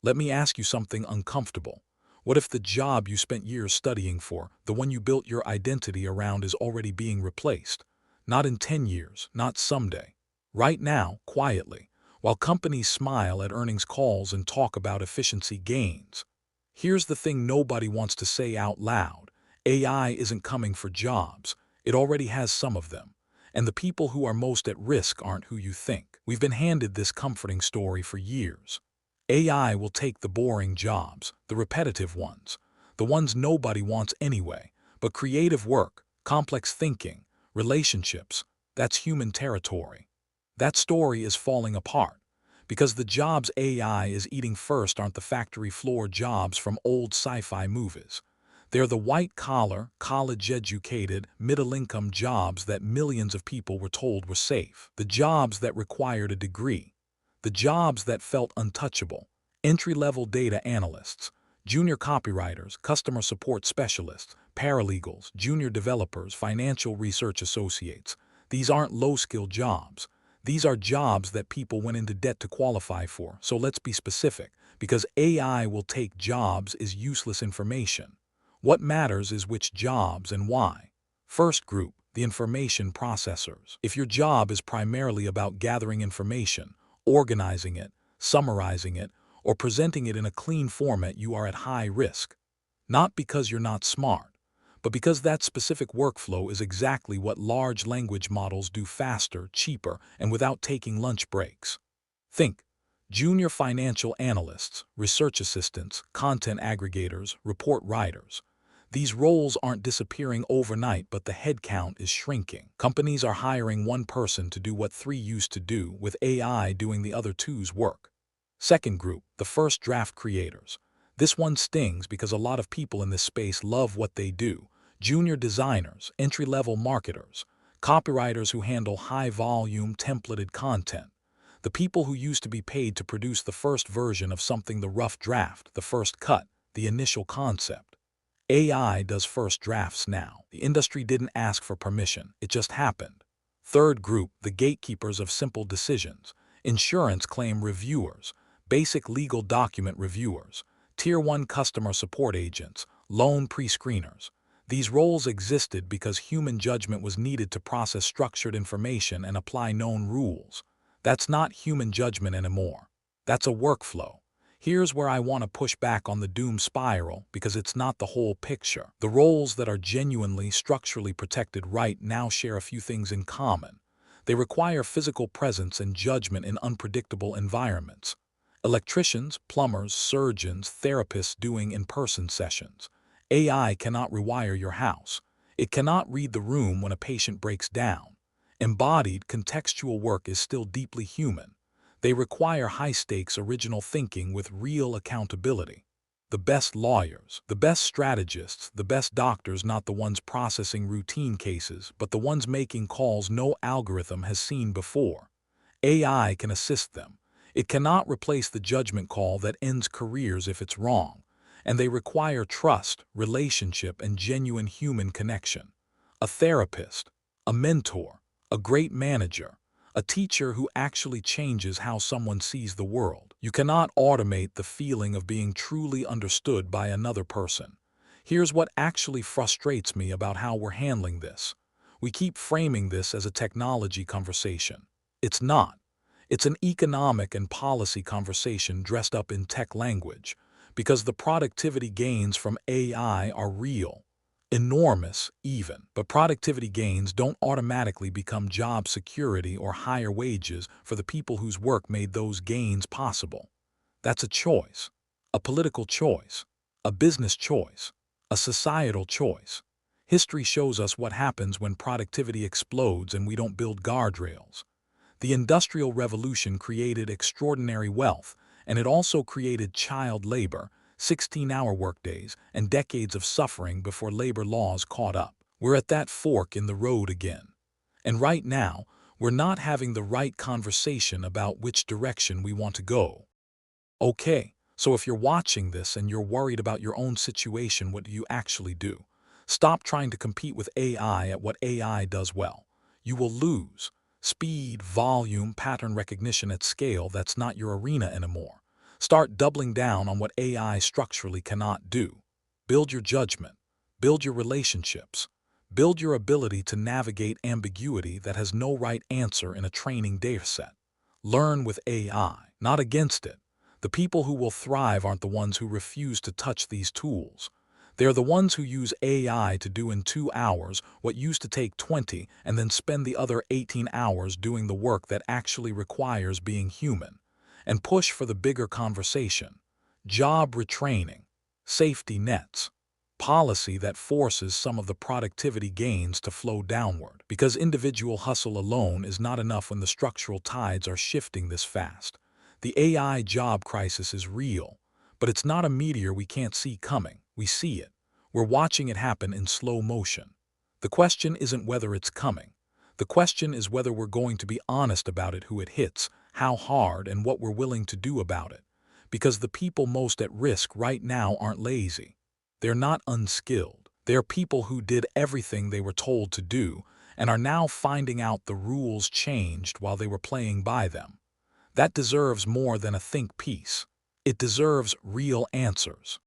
Let me ask you something uncomfortable. What if the job you spent years studying for, the one you built your identity around, is already being replaced? Not in 10 years, not someday. Right now, quietly, while companies smile at earnings calls and talk about efficiency gains. Here's the thing nobody wants to say out loud. AI isn't coming for jobs. It already has some of them. And the people who are most at risk aren't who you think. We've been handed this comforting story for years. AI will take the boring jobs, the repetitive ones, the ones nobody wants anyway, but creative work, complex thinking, relationships, that's human territory. That story is falling apart, because the jobs AI is eating first aren't the factory floor jobs from old sci-fi movies. They're the white-collar, college-educated, middle-income jobs that millions of people were told were safe. The jobs that required a degree. The jobs that felt untouchable. Entry-level data analysts, junior copywriters, customer support specialists, paralegals, junior developers, financial research associates. These aren't low-skilled jobs. These are jobs that people went into debt to qualify for. So let's be specific, because AI will take jobs is useless information. What matters is which jobs and why. First group, the information processors. If your job is primarily about gathering information, organizing it, summarizing it, or presenting it in a clean format, you are at high risk. Not because you're not smart, but because that specific workflow is exactly what large language models do faster, cheaper, and without taking lunch breaks. Think junior financial analysts, research assistants, content aggregators, report writers. These roles aren't disappearing overnight, but the headcount is shrinking. Companies are hiring one person to do what three used to do, with AI doing the other two's work. Second group, the first draft creators. This one stings because a lot of people in this space love what they do. Junior designers, entry-level marketers, copywriters who handle high-volume, templated content. The people who used to be paid to produce the first version of something, the rough draft, the first cut, the initial concept. AI does first drafts now. The industry didn't ask for permission, it just happened. Third group, the gatekeepers of simple decisions. Insurance claim reviewers, basic legal document reviewers, Tier 1 customer support agents, loan pre-screeners. These roles existed because human judgment was needed to process structured information and apply known rules. That's not human judgment anymore. That's a workflow. Here's where I want to push back on the doom spiral, because it's not the whole picture. The roles that are genuinely structurally protected right now share a few things in common. They require physical presence and judgment in unpredictable environments. Electricians, plumbers, surgeons, therapists doing in-person sessions. AI cannot rewire your house. It cannot read the room when a patient breaks down. Embodied, contextual work is still deeply human. They require high-stakes original thinking with real accountability. The best lawyers, the best strategists, the best doctors, not the ones processing routine cases, but the ones making calls no algorithm has seen before. AI can assist them. It cannot replace the judgment call that ends careers if it's wrong. And they require trust, relationship, and genuine human connection. A therapist, a mentor, a great manager, a teacher who actually changes how someone sees the world. You cannot automate the feeling of being truly understood by another person. Here's what actually frustrates me about how we're handling this. We keep framing this as a technology conversation. It's not. It's an economic and policy conversation dressed up in tech language, because the productivity gains from AI are real. Enormous, even. But productivity gains don't automatically become job security or higher wages for the people whose work made those gains possible. That's a choice. A political choice. A business choice. A societal choice. History shows us what happens when productivity explodes and we don't build guardrails. The Industrial Revolution created extraordinary wealth, and it also created child labor, 16-hour workdays, and decades of suffering before labor laws caught up. We're at that fork in the road again. And right now, we're not having the right conversation about which direction we want to go. Okay, so if you're watching this and you're worried about your own situation, what do you actually do? Stop trying to compete with AI at what AI does well. You will lose. Speed, volume, pattern recognition at scale, that's not your arena anymore. Start doubling down on what AI structurally cannot do. Build your judgment. Build your relationships. Build your ability to navigate ambiguity that has no right answer in a training dataset. Learn with AI, not against it. The people who will thrive aren't the ones who refuse to touch these tools. They are the ones who use AI to do in 2 hours what used to take 20 and then spend the other 18 hours doing the work that actually requires being human. And push for the bigger conversation. Job retraining. Safety nets. Policy that forces some of the productivity gains to flow downward, because individual hustle alone is not enough when the structural tides are shifting this fast. The AI job crisis is real, but it's not a meteor we can't see coming. We see it. We're watching it happen in slow motion. The question isn't whether it's coming. The question is whether we're going to be honest about it, who it hits, how hard, and what we're willing to do about it. Because the people most at risk right now aren't lazy. They're not unskilled. They're people who did everything they were told to do and are now finding out the rules changed while they were playing by them. That deserves more than a think piece. It deserves real answers.